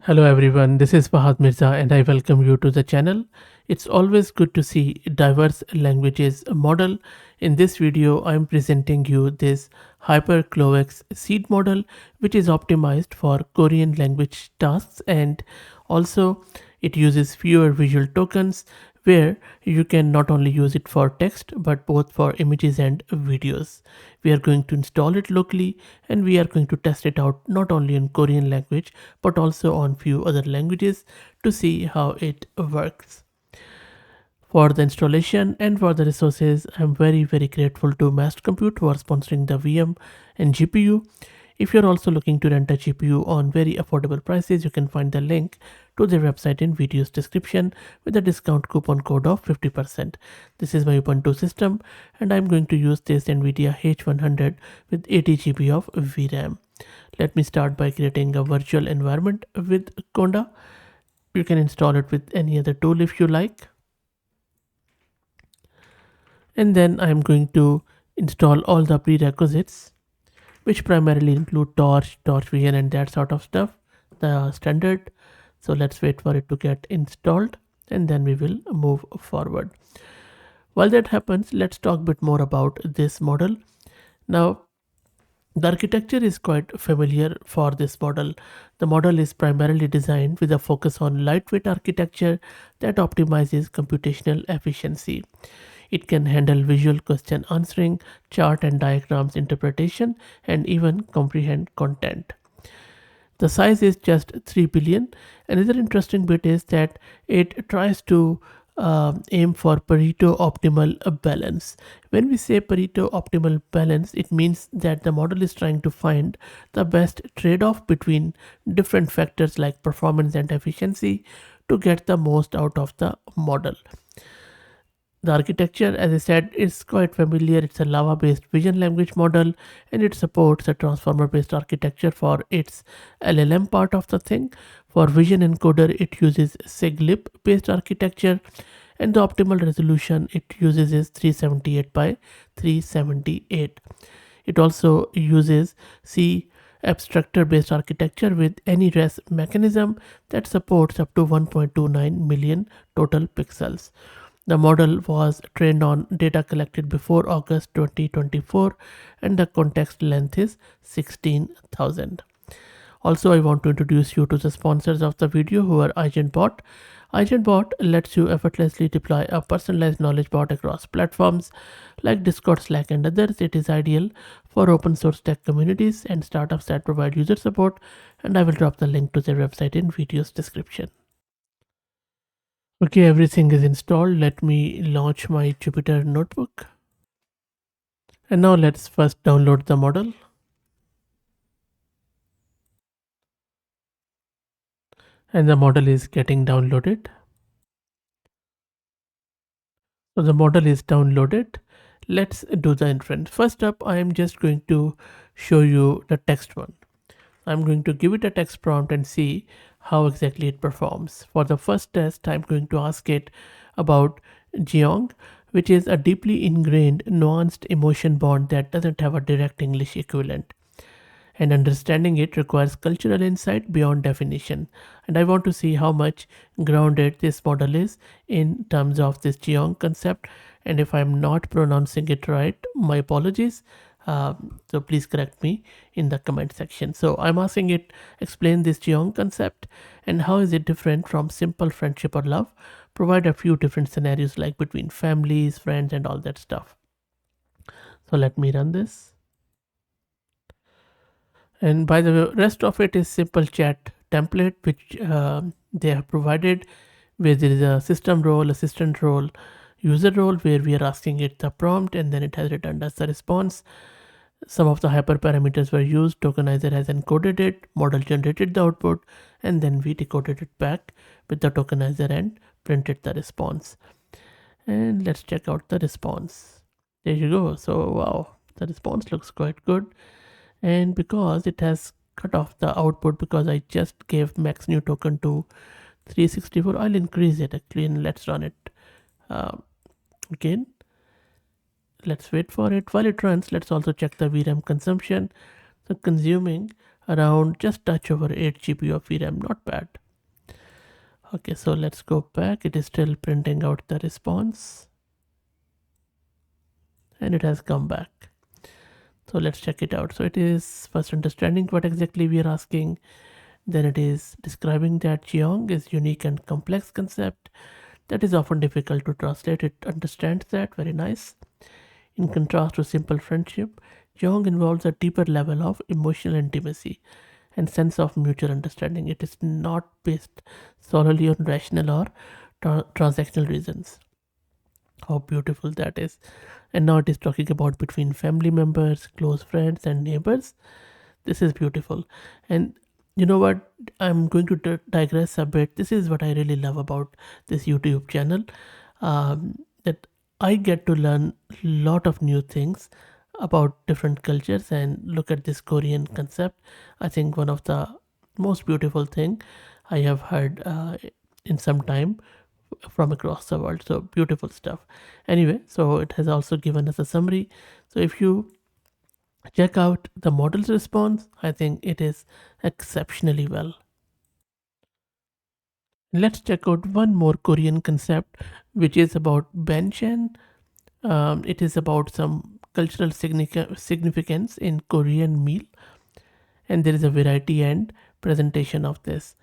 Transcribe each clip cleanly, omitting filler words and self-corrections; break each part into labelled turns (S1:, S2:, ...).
S1: Hello everyone, this is Fahad Mirza and I welcome you to the channel. It's always good to see diverse languages model. In this video, I am presenting you this HyperCLOVAX seed model which is optimized for Korean language tasks, and also it uses fewer visual tokens where you can not only use it for text but both for images and videos. We are going to install it locally and we are going to test it out not only in Korean language but also on few other languages to see how it works. For the installation and for the resources, I'm very grateful to Master Compute for sponsoring the VM and GPU. If you're also looking to rent a GPU on very affordable prices, you can find the link to their website in video's description with a discount coupon code of 50%. This is my Ubuntu system and I'm going to use this NVIDIA H100 with 80 GB of VRAM. Let me start by creating a virtual environment with Conda. You can install it with any other tool if you like. And then I'm going to install all the prerequisites, which primarily include torch vision and that sort of stuff, the standard. So let's wait for it to get installed and then we will move forward. While that happens, let's talk a bit more about this model. Now, the architecture is quite familiar for this model. The model is primarily designed with a focus on lightweight architecture that optimizes computational efficiency. It can handle visual question answering, chart and diagrams interpretation, and even comprehend content. The size is just 3 billion. Another interesting bit is that it tries to aim for Pareto optimal balance. When we say Pareto optimal balance, it means that the model is trying to find the best trade-off between different factors like performance and efficiency to get the most out of the model. The architecture, as I said, is quite familiar. It's a Lava based vision language model and it supports a transformer based architecture for its LLM part of the thing. For vision encoder, it uses SIGLib based architecture, and the optimal resolution it uses is 378 by 378. It also uses C abstractor based architecture with any res mechanism that supports up to 1.29 million total pixels. The model was trained on data collected before August 2024 and the context length is 16,000. Also, I want to introduce you to the sponsors of the video who are AgentBot. AgentBot lets you effortlessly deploy a personalized knowledge bot across platforms like Discord, Slack, and others. It is ideal for open source tech communities and startups that provide user support, and I will drop the link to their website in video's description. Okay, everything is installed. Let me launch my Jupyter notebook. And now let's first download the model. And the model is getting downloaded. So the model is downloaded. Let's do the inference. First up, I am just going to show you the text one. I'm going to give it a text prompt and see how exactly it performs. For the first test, I'm going to ask it about Jeong, which is a deeply ingrained, nuanced emotion bond that doesn't have a direct English equivalent. And understanding it requires cultural insight beyond definition. And I want to see how much grounded this model is in terms of this Jeong concept. And if I'm not pronouncing it right, my apologies. So please correct me in the comment section. So I'm asking it, explain this Jeong concept and how is it different from simple friendship or love. Provide a few different scenarios like between families, friends, and all that stuff. So let me run this. And by the way, rest of it is simple chat template which they have provided, where there is a system role, assistant role, user role, where we are asking it the prompt and then it has returned us the response. Some of the hyperparameters were used. Tokenizer has encoded it, model generated the output, and then we decoded it back with the tokenizer and printed the response. And let's check out the response. There you go. So wow, the response looks quite good. And because it has cut off the output because I just gave max new token to 364, I'll increase it actually, and let's run it again. Let's wait for it. While it runs, let's also check the VRAM consumption. So consuming around just touch over 8 GB of VRAM, not bad. Okay, so let's go back. It is still printing out the response and it has come back. So let's check it out. So it is first understanding what exactly we are asking. Then it is describing that Jeong is unique and complex concept that is often difficult to translate. It understands that, very nice. In contrast to simple friendship, Jeong involves a deeper level of emotional intimacy and sense of mutual understanding. It is not based solely on rational or transactional reasons. How beautiful that is. And now it is talking about between family members, close friends, and neighbors. This is beautiful. And you know what? I'm going to digress a bit. This is what I really love about this YouTube channel. That I get to learn a lot of new things about different cultures and look at this Korean concept. I think one of the most beautiful thing I have heard in some time from across the world. So beautiful stuff. Anyway, so it has also given us a summary. So if you check out the model's response, I think it is exceptionally well. Let's check out one more Korean concept, which is about Benchen. It is about some cultural significance in Korean meal, and there is a variety and presentation of this.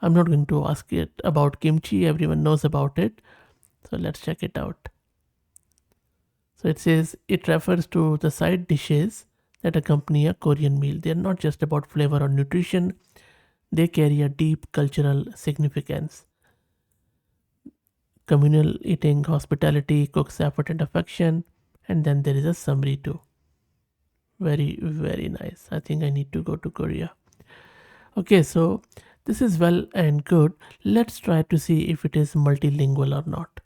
S1: I'm not going to ask it about kimchi, everyone knows about it. So let's check it out. So it says it refers to the side dishes that accompany a Korean meal. They're not just about flavor or nutrition, they carry a deep cultural significance. Communal eating, hospitality, cook's effort and affection, and then there is a summary too. Very, very nice. I think I need to go to Korea. Okay, so this is well and good. Let's try to see if it is multilingual or not.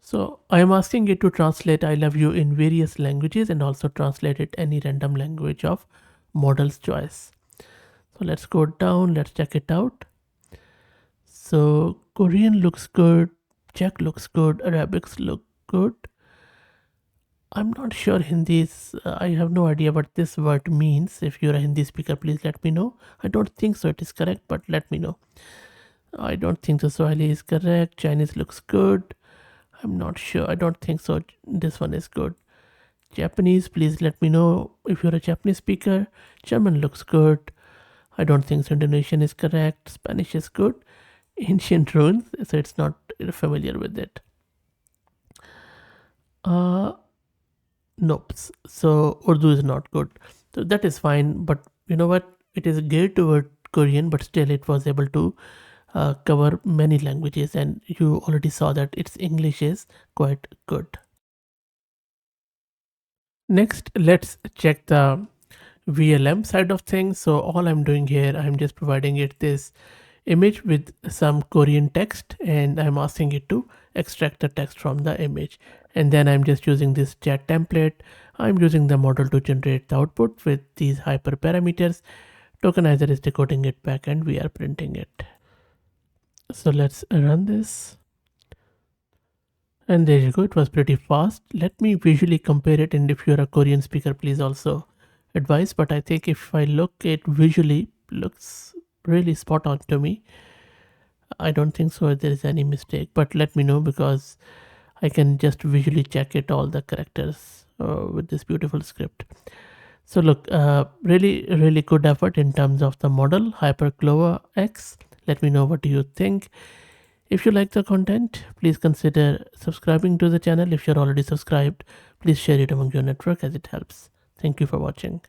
S1: So I am asking it to translate I love you in various languages and also translate it any random language of model's choice. So let's go down, let's check it out. So Korean looks good, Czech looks good, Arabics look good. I'm not sure Hindi is, I have no idea what this word means. If you're a Hindi speaker, please let me know. I don't think so it is correct, but let me know. I don't think the Swahili is correct. Chinese looks good. I'm not sure. I don't think so. This one is good. Japanese, please let me know if you're a Japanese speaker. German looks good. I don't think so. Indonesian is correct. Spanish is good. Ancient runes, so it's not familiar with it. Nope. So Urdu is not good. So that is fine. But you know what? It is geared toward Korean, but still it was able to cover many languages, and you already saw that its English is quite good. Next, let's check the VLM side of things. So all I'm doing here, I'm just providing it this image with some Korean text, and I'm asking it to extract the text from the image. And then I'm just using this chat template. I'm using the model to generate the output with these hyperparameters. Tokenizer is decoding it back and we are printing it. So let's run this. And there you go, it was pretty fast. Let me visually compare it, and if you're a Korean speaker, please also advise. But I think if I look it visually, looks really spot on to me. I don't think so there is any mistake, but let me know because I can just visually check it all the characters with this beautiful script. So look, really good effort in terms of the model HyperCLOVA X. Let me know what do you think. If you like the content, please consider subscribing to the channel. If you're already subscribed, please share it among your network as it helps. Thank you for watching.